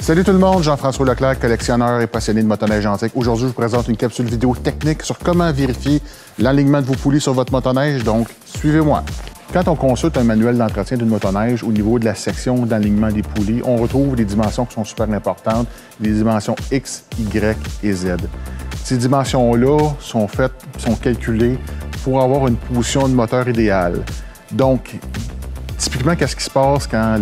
Salut tout le monde, Jean-François Leclerc, collectionneur et passionné de motoneige antique. Aujourd'hui, je vous présente une capsule vidéo technique sur comment vérifier l'alignement de vos poulies sur votre motoneige, donc suivez-moi. Quand on consulte un manuel d'entretien d'une motoneige, au niveau de la section d'alignement des poulies, on retrouve des dimensions qui sont super importantes, les dimensions X, Y et Z. Ces dimensions-là sont calculées pour avoir une position de moteur idéale. Donc, typiquement, qu'est-ce qui se passe quand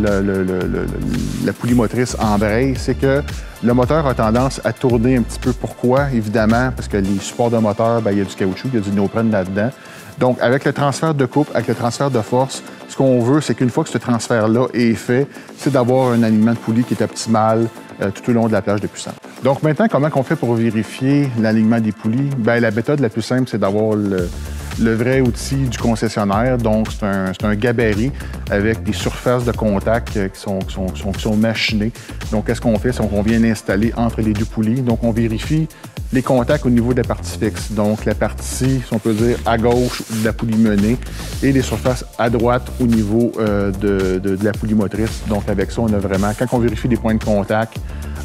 la poulie motrice embraye? C'est que le moteur a tendance à tourner un petit peu. Pourquoi? Évidemment, parce que les supports de moteur, il y a du caoutchouc, il y a du néoprène là-dedans. Donc, avec le transfert de couple, avec le transfert de force, ce qu'on veut, c'est qu'une fois que ce transfert-là est fait, c'est d'avoir un alignement de poulie qui est optimal tout au long de la plage de puissance. Donc, maintenant, comment on fait pour vérifier l'alignement des poulies? La méthode la plus simple, c'est d'avoir le vrai outil du concessionnaire. Donc, c'est un gabarit avec des surfaces de contact qui sont machinées. Donc, qu'est-ce qu'on fait? C'est qu'on vient l'installer entre les deux poulies. Donc, on vérifie les contacts au niveau de la partie fixe. Donc, la partie, si on peut dire, à gauche de la poulie menée et les surfaces à droite au niveau de la poulie motrice. Donc, avec ça, on a vraiment, quand on vérifie les points de contact,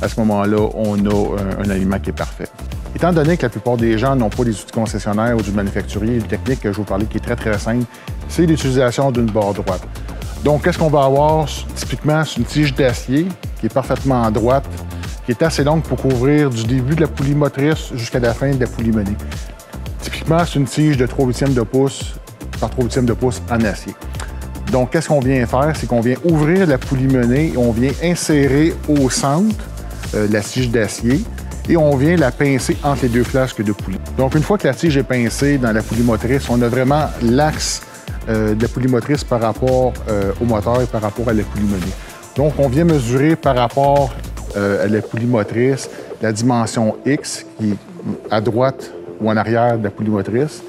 à ce moment-là, on a un alignement qui est parfait. Étant donné que la plupart des gens n'ont pas des outils concessionnaires ou du manufacturier, une technique que je vais vous parler qui est très, très simple, c'est l'utilisation d'une barre droite. Donc, qu'est-ce qu'on va avoir? Typiquement, c'est une tige d'acier qui est parfaitement droite, qui est assez longue pour couvrir du début de la poulie motrice jusqu'à la fin de la poulie menée. Typiquement, c'est une tige de 3/8 de pouce par 3/8 de pouce en acier. Donc, qu'est-ce qu'on vient faire? C'est qu'on vient ouvrir la poulie menée et on vient insérer au centre la tige d'acier et on vient la pincer entre les deux flasques de poulie. Donc, une fois que la tige est pincée dans la poulie motrice, on a vraiment l'axe de la poulie motrice par rapport au moteur et par rapport à la poulie menée. Donc, on vient mesurer par rapport à la poulie motrice la dimension X qui est à droite ou en arrière de la poulie motrice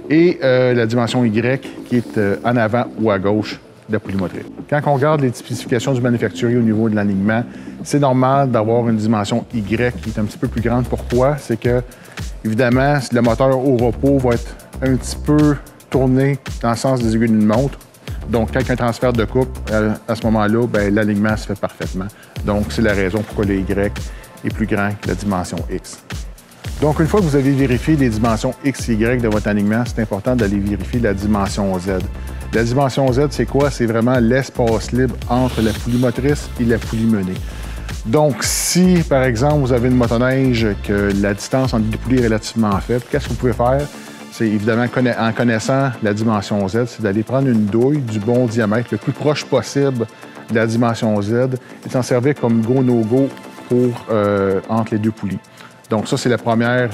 et la dimension Y qui est en avant ou à gauche de la poulie motrice. Quand on regarde les spécifications du manufacturier au niveau de l'alignement, c'est normal d'avoir une dimension Y qui est un petit peu plus grande. Pourquoi? C'est que, évidemment, le moteur au repos va être un petit peu tourné dans le sens des aiguilles d'une montre. Donc, quand il y a un transfert de couple, à ce moment-là, l'alignement se fait parfaitement. Donc, c'est la raison pourquoi le Y est plus grand que la dimension X. Donc, une fois que vous avez vérifié les dimensions X et Y de votre alignement, c'est important d'aller vérifier la dimension Z. La dimension Z, c'est quoi? C'est vraiment l'espace libre entre la poulie motrice et la poulie menée. Donc, si, par exemple, vous avez une motoneige que la distance entre les deux poulies est relativement faible, qu'est-ce que vous pouvez faire? C'est évidemment, en connaissant la dimension Z, c'est d'aller prendre une douille du bon diamètre, le plus proche possible de la dimension Z, et s'en servir comme go-no-go entre les deux poulies. Donc, ça, c'est la première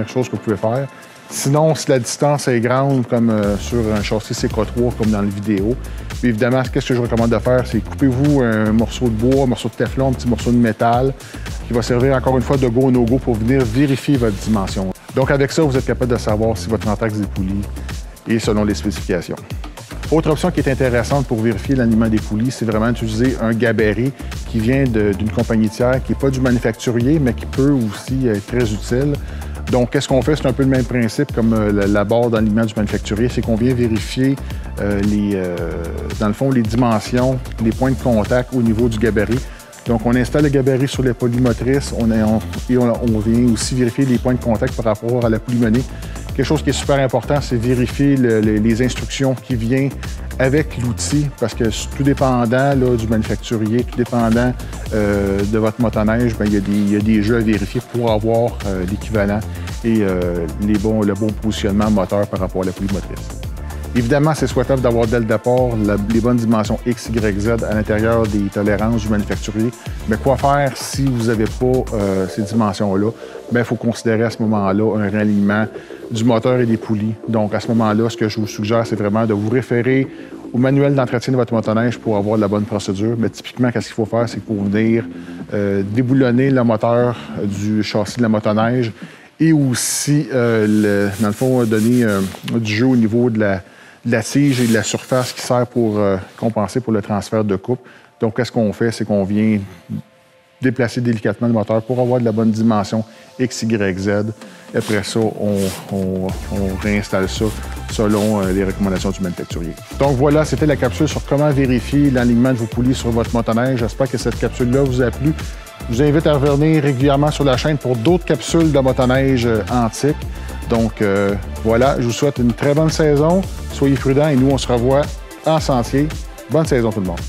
chose que vous pouvez faire. Sinon, si la distance est grande, comme sur un châssis CK3, comme dans la vidéo, puis évidemment, qu'est-ce que je recommande de faire? C'est coupez-vous un morceau de bois, un morceau de téflon, un petit morceau de métal, qui va servir encore une fois de go-no-go pour venir vérifier votre dimension. Donc, avec ça, vous êtes capable de savoir si votre contact des poulies est selon les spécifications. Autre option qui est intéressante pour vérifier l'alignement des poulies, c'est vraiment d'utiliser un gabarit qui vient d'une compagnie tiers, qui n'est pas du manufacturier, mais qui peut aussi être très utile. Donc, qu'est-ce qu'on fait? C'est un peu le même principe comme la barre d'alignement du manufacturier, c'est qu'on vient vérifier dans le fond, les dimensions, les points de contact au niveau du gabarit. Donc, on installe le gabarit sur la poulie motrice on vient aussi vérifier les points de contact par rapport à la poulie menée. Quelque chose qui est super important, c'est vérifier les instructions qui viennent avec l'outil, parce que tout dépendant là, du manufacturier, tout dépendant de votre motoneige, il y a des jeux à vérifier pour avoir l'équivalent et le bon positionnement moteur par rapport à la poulie motrice. Évidemment, c'est souhaitable d'avoir dès le départ les bonnes dimensions X, Y, Z à l'intérieur des tolérances du manufacturier. Mais quoi faire si vous n'avez pas ces dimensions-là? Il faut considérer à ce moment-là un réalignement du moteur et des poulies. Donc, à ce moment-là, ce que je vous suggère, c'est vraiment de vous référer au manuel d'entretien de votre motoneige pour avoir la bonne procédure. Mais typiquement, qu'est-ce qu'il faut faire? C'est pour venir déboulonner le moteur du châssis de la motoneige et aussi, dans le fond, donner du jeu au niveau de la tige et de la surface qui sert pour compenser pour le transfert de coupe. Donc, qu'est-ce qu'on fait? C'est qu'on vient déplacer délicatement le moteur pour avoir de la bonne dimension X, Y, Z. Et après ça, on réinstalle ça selon les recommandations du manufacturier. Donc voilà, c'était la capsule sur comment vérifier l'alignement de vos poulies sur votre motoneige. J'espère que cette capsule-là vous a plu. Je vous invite à revenir régulièrement sur la chaîne pour d'autres capsules de motoneige antiques. Donc voilà, je vous souhaite une très bonne saison. Soyez prudents et nous, on se revoit en sentier. Bonne saison tout le monde.